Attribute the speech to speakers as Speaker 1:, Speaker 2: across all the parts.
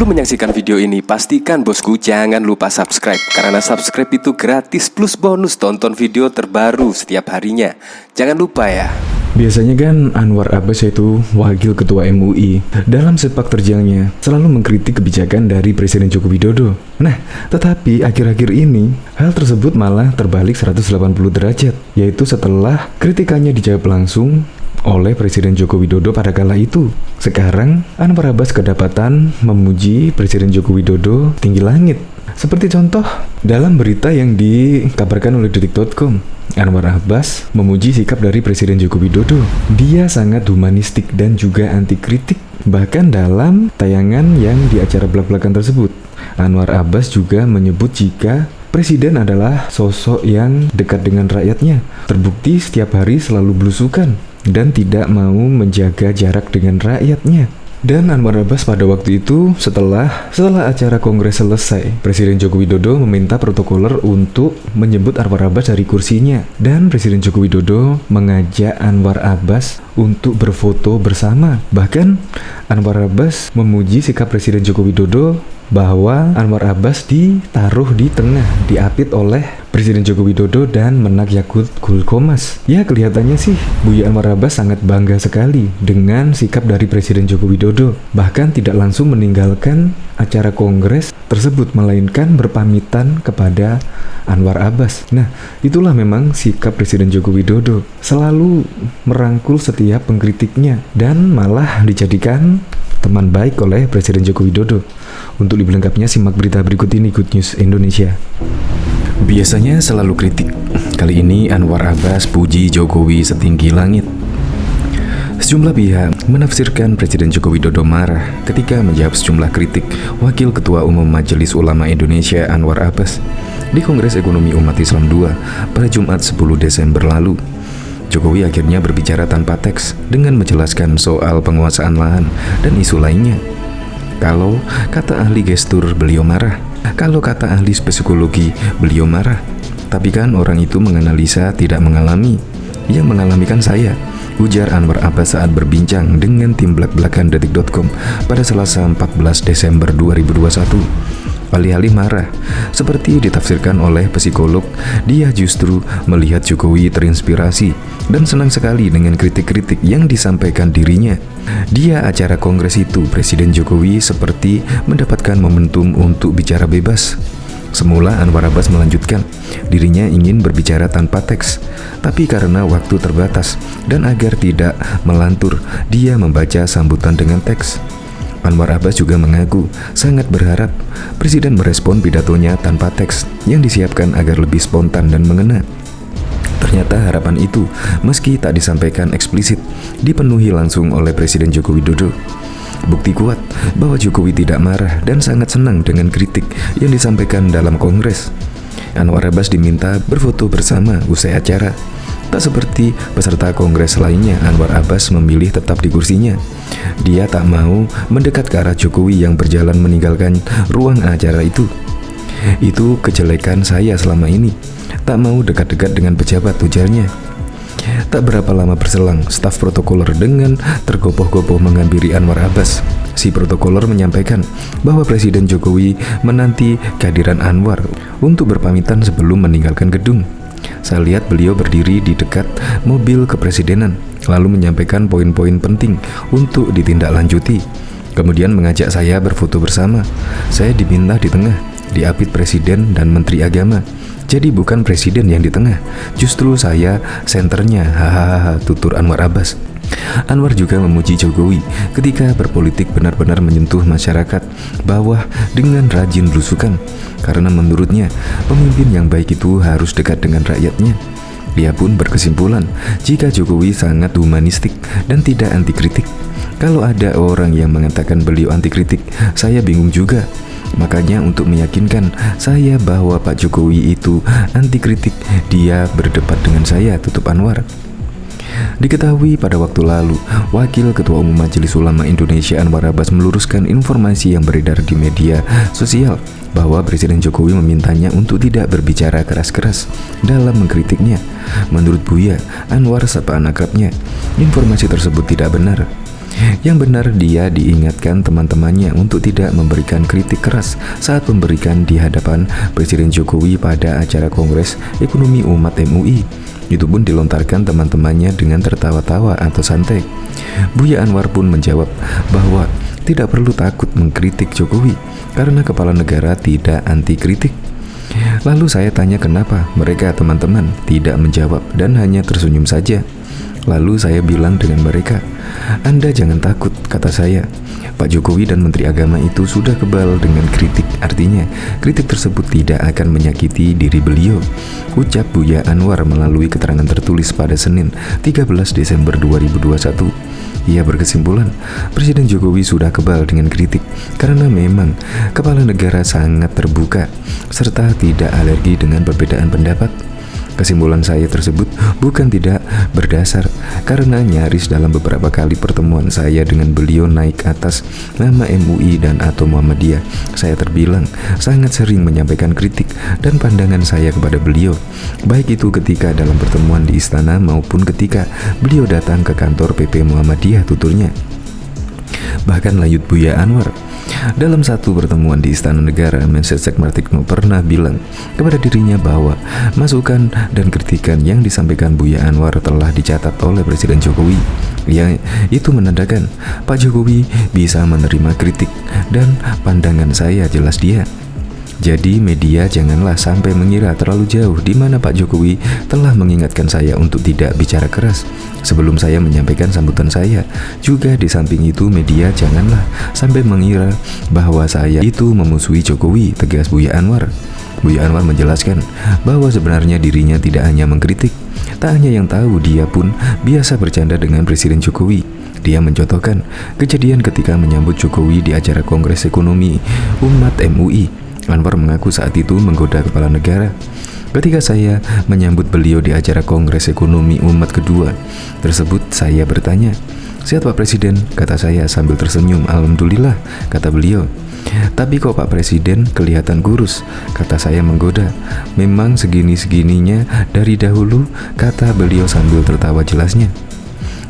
Speaker 1: Sebelum menyaksikan video ini, pastikan bosku jangan lupa subscribe. Karena subscribe itu gratis plus bonus tonton video terbaru setiap harinya. Jangan lupa ya.
Speaker 2: Biasanya kan Anwar Abbas yaitu Wakil Ketua MUI dalam sepak terjangnya selalu mengkritik kebijakan dari Presiden Joko Widodo. Nah, tetapi akhir-akhir ini hal tersebut malah terbalik 180 derajat, yaitu setelah kritikannya dijawab langsung oleh Presiden Joko Widodo pada kala itu. Sekarang Anwar Abbas kedapatan memuji Presiden Joko Widodo tinggi langit. Seperti contoh dalam berita yang dikabarkan oleh Detik.com, Anwar Abbas memuji sikap dari Presiden Joko Widodo. Dia sangat humanistik dan juga anti kritik. Bahkan dalam tayangan yang di acara belak-belakan tersebut, Anwar Abbas juga menyebut jika Presiden adalah sosok yang dekat dengan rakyatnya. Terbukti setiap hari selalu belusukan dan tidak mau menjaga jarak dengan rakyatnya. Dan Anwar Abbas pada waktu itu setelah acara kongres selesai, Presiden Joko Widodo meminta protokoler untuk menyebut Anwar Abbas dari kursinya. Dan Presiden Joko Widodo mengajak Anwar Abbas untuk berfoto bersama. Bahkan Anwar Abbas memuji sikap Presiden Joko Widodo bahwa Anwar Abbas ditaruh di tengah, diapit oleh Presiden Joko Widodo dan Menak Yakut Gulkomas. Ya, kelihatannya sih Buya Anwar Abbas sangat bangga sekali dengan sikap dari Presiden Joko Widodo. Bahkan tidak langsung meninggalkan acara kongres tersebut, melainkan berpamitan kepada Anwar Abbas. Nah, itulah memang sikap Presiden Joko Widodo, selalu merangkul setiap pengkritiknya dan malah dijadikan teman baik oleh Presiden Joko Widodo. Untuk lebih lengkapnya simak berita berikut ini, Good News Indonesia.
Speaker 3: Biasanya selalu kritik, kali ini Anwar Abbas puji Jokowi setinggi langit. Sejumlah pihak menafsirkan Presiden Joko Widodo marah ketika menjawab sejumlah kritik Wakil Ketua Umum Majelis Ulama Indonesia Anwar Abbas di Kongres Ekonomi Umat Islam II pada Jumat 10 Desember lalu. Jokowi akhirnya berbicara tanpa teks dengan menjelaskan soal penguasaan lahan dan isu lainnya. Kalau kata ahli gestur, beliau marah. Kalau kata ahli psikologi, beliau marah. Tapi kan orang itu menganalisa, tidak mengalami. Yang mengalami kan saya, ujar Anwar Abbas saat berbincang dengan tim belak-belakan Detik.com pada Selasa 14 Desember 2021. Alih-alih marah, seperti ditafsirkan oleh psikolog, dia justru melihat Jokowi terinspirasi dan senang sekali dengan kritik-kritik yang disampaikan dirinya. Di acara kongres itu, Presiden Jokowi seperti mendapatkan momentum untuk bicara bebas. Semula Anwar Abbas melanjutkan, dirinya ingin berbicara tanpa teks, tapi karena waktu terbatas dan agar tidak melantur, dia membaca sambutan dengan teks. Anwar Abbas juga mengaku sangat berharap Presiden merespon pidatonya tanpa teks yang disiapkan agar lebih spontan dan mengena. Ternyata harapan itu, meski tak disampaikan eksplisit, dipenuhi langsung oleh Presiden Joko Widodo. Bukti kuat bahwa Jokowi tidak marah dan sangat senang dengan kritik yang disampaikan dalam kongres. Anwar Abbas diminta berfoto bersama usai acara. Tak seperti peserta kongres lainnya, Anwar Abbas memilih tetap di kursinya. Dia tak mau mendekat ke arah Jokowi yang berjalan meninggalkan ruang acara itu. Itu kejelekan saya selama ini. Tak mau dekat-dekat dengan pejabat, ujarnya. Tak berapa lama berselang, staf protokoler dengan tergopoh-gopoh menghampiri Anwar Abbas. Si protokoler menyampaikan bahwa Presiden Jokowi menanti kehadiran Anwar untuk berpamitan sebelum meninggalkan gedung. Saya lihat beliau berdiri di dekat mobil kepresidenan, lalu menyampaikan poin-poin penting untuk ditindaklanjuti. Kemudian mengajak saya berfoto bersama. Saya diminta di tengah, diapit Presiden dan Menteri Agama. Jadi bukan Presiden yang di tengah, justru saya senternya, hahaha, tutur Anwar Abbas. Anwar juga memuji Jokowi ketika berpolitik benar-benar menyentuh masyarakat bawah dengan rajin belusukan, karena menurutnya pemimpin yang baik itu harus dekat dengan rakyatnya. Dia pun berkesimpulan jika Jokowi sangat humanistik dan tidak anti kritik. Kalau ada orang yang mengatakan beliau anti kritik, saya bingung juga. Makanya untuk meyakinkan saya bahwa Pak Jokowi itu anti kritik, dia berdebat dengan saya, tutup Anwar. Diketahui pada waktu lalu, Wakil Ketua Umum Majelis Ulama Indonesia Anwar Abbas meluruskan informasi yang beredar di media sosial bahwa Presiden Jokowi memintanya untuk tidak berbicara keras-keras dalam mengkritiknya. Menurut Buya Anwar, sapaan akrabnya, informasi tersebut tidak benar. Yang benar dia diingatkan teman-temannya untuk tidak memberikan kritik keras saat memberikan di hadapan Presiden Jokowi pada acara Kongres Ekonomi Umat MUI. Itu pun dilontarkan teman-temannya dengan tertawa-tawa atau santai. Buya Anwar pun menjawab bahwa tidak perlu takut mengkritik Jokowi karena kepala negara tidak anti kritik. Lalu saya tanya kenapa mereka teman-teman tidak menjawab dan hanya tersenyum saja. Lalu saya bilang dengan mereka, "Anda jangan takut," kata saya. Pak Jokowi dan Menteri Agama itu sudah kebal dengan kritik. Artinya, kritik tersebut tidak akan menyakiti diri beliau. Ucap Buya Anwar melalui keterangan tertulis pada Senin 13 Desember 2021. Ia berkesimpulan, Presiden Jokowi sudah kebal dengan kritik karena memang kepala negara sangat terbuka serta tidak alergi dengan perbedaan pendapat. Kesimpulan saya tersebut bukan tidak berdasar karena nyaris dalam beberapa kali pertemuan saya dengan beliau naik atas nama MUI dan atau Muhammadiyah, saya terbilang sangat sering menyampaikan kritik dan pandangan saya kepada beliau, baik itu ketika dalam pertemuan di istana maupun ketika beliau datang ke kantor PP Muhammadiyah, tuturnya. Bahkan lanjut Buya Anwar, dalam satu pertemuan di Istana Negara, Mensesnek Martikno pernah bilang kepada dirinya bahwa masukan dan kritikan yang disampaikan Buya Anwar telah dicatat oleh Presiden Jokowi. Yang itu menandakan Pak Jokowi bisa menerima kritik dan pandangan saya jelas dia. Jadi media janganlah sampai mengira terlalu jauh di mana Pak Jokowi telah mengingatkan saya untuk tidak bicara keras sebelum saya menyampaikan sambutan saya. Juga di samping itu media janganlah sampai mengira bahwa saya itu memusuhi Jokowi, tegas Buya Anwar. Buya Anwar menjelaskan bahwa sebenarnya dirinya tidak hanya mengkritik, tak hanya yang tahu dia pun biasa bercanda dengan Presiden Jokowi. Dia mencontohkan kejadian ketika menyambut Jokowi di acara Kongres Ekonomi Umat MUI. Anwar mengaku saat itu menggoda kepala negara. Ketika saya menyambut beliau di acara Kongres Ekonomi Umat kedua tersebut, saya bertanya, "Sehat Pak Presiden?" kata saya sambil tersenyum. "Alhamdulillah," kata beliau. "Tapi kok Pak Presiden kelihatan kurus?" kata saya menggoda. "Memang segini-segininya dari dahulu," kata beliau sambil tertawa jelasnya.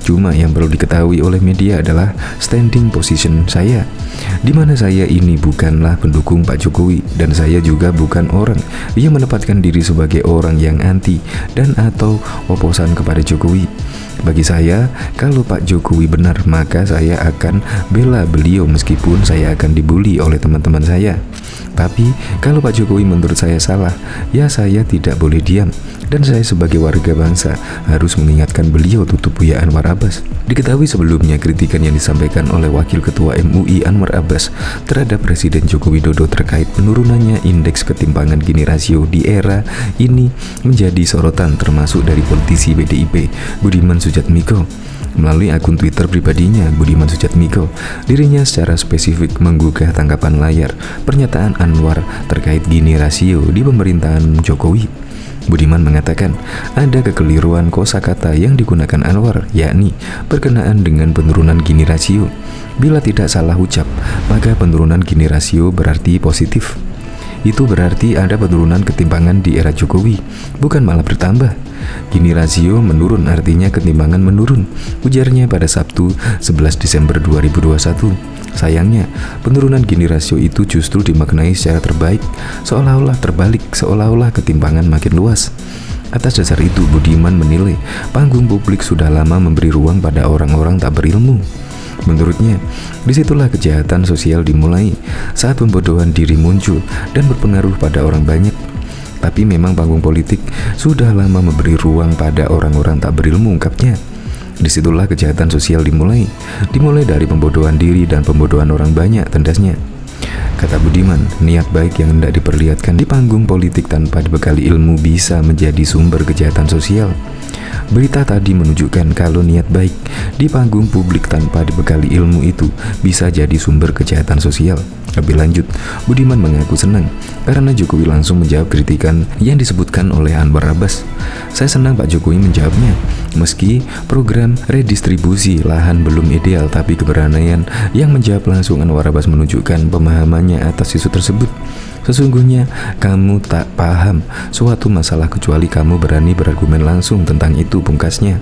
Speaker 3: Cuma yang perlu diketahui oleh media adalah standing position saya, di mana saya ini bukanlah pendukung Pak Jokowi dan saya juga bukan orang yang menempatkan diri sebagai orang yang anti dan atau oposan kepada Jokowi. Bagi saya, kalau Pak Jokowi benar, maka saya akan bela beliau meskipun saya akan dibully oleh teman-teman saya. Tapi kalau Pak Jokowi menurut saya salah, ya saya tidak boleh diam. Dan saya sebagai warga bangsa harus mengingatkan beliau, tutup Buya Anwar Abbas. Diketahui sebelumnya kritikan yang disampaikan oleh Wakil Ketua MUI Anwar Abbas terhadap Presiden Joko Widodo terkait penurunannya indeks ketimpangan Gini rasio di era ini menjadi sorotan termasuk dari politisi PDIP Budiman Sujatmiko. Melalui akun Twitter pribadinya, Budiman Sujatmiko, dirinya secara spesifik menggugah tangkapan layar pernyataan Anwar terkait Gini rasio di pemerintahan Jokowi. Budiman mengatakan ada kekeliruan kosakata yang digunakan Anwar, yakni berkenaan dengan penurunan Gini rasio. Bila tidak salah ucap, maka penurunan Gini rasio berarti positif. Itu berarti ada penurunan ketimpangan di era Jokowi, bukan malah bertambah. Gini rasio menurun artinya ketimpangan menurun, ujarnya pada Sabtu 11 Desember 2021. Sayangnya, penurunan Gini rasio itu justru dimaknai secara terbaik, seolah-olah terbalik, seolah-olah ketimpangan makin luas. Atas dasar itu, Budiman menilai panggung publik sudah lama memberi ruang pada orang-orang tak berilmu. Menurutnya, disitulah kejahatan sosial dimulai, saat pembodohan diri muncul dan berpengaruh pada orang banyak. Tapi memang panggung politik sudah lama memberi ruang pada orang-orang tak berilmu, ungkapnya. Disitulah kejahatan sosial dimulai dari pembodohan diri dan pembodohan orang banyak, tandasnya. Kata Budiman, niat baik yang hendak diperlihatkan di panggung politik tanpa dibekali ilmu bisa menjadi sumber kejahatan sosial. Berita tadi menunjukkan kalau niat baik di panggung publik tanpa dibekali ilmu itu bisa jadi sumber kejahatan sosial. Lebih lanjut, Budiman mengaku senang karena Jokowi langsung menjawab kritikan yang disebutkan oleh Anwar Abbas. "Saya senang Pak Jokowi menjawabnya. Meski program redistribusi lahan belum ideal, tapi keberanian yang menjawab langsung Anwar Abbas menunjukkan pemahamannya atas isu tersebut. Sesungguhnya kamu tak paham suatu masalah kecuali kamu berani berargumen langsung tentang itu," pungkasnya.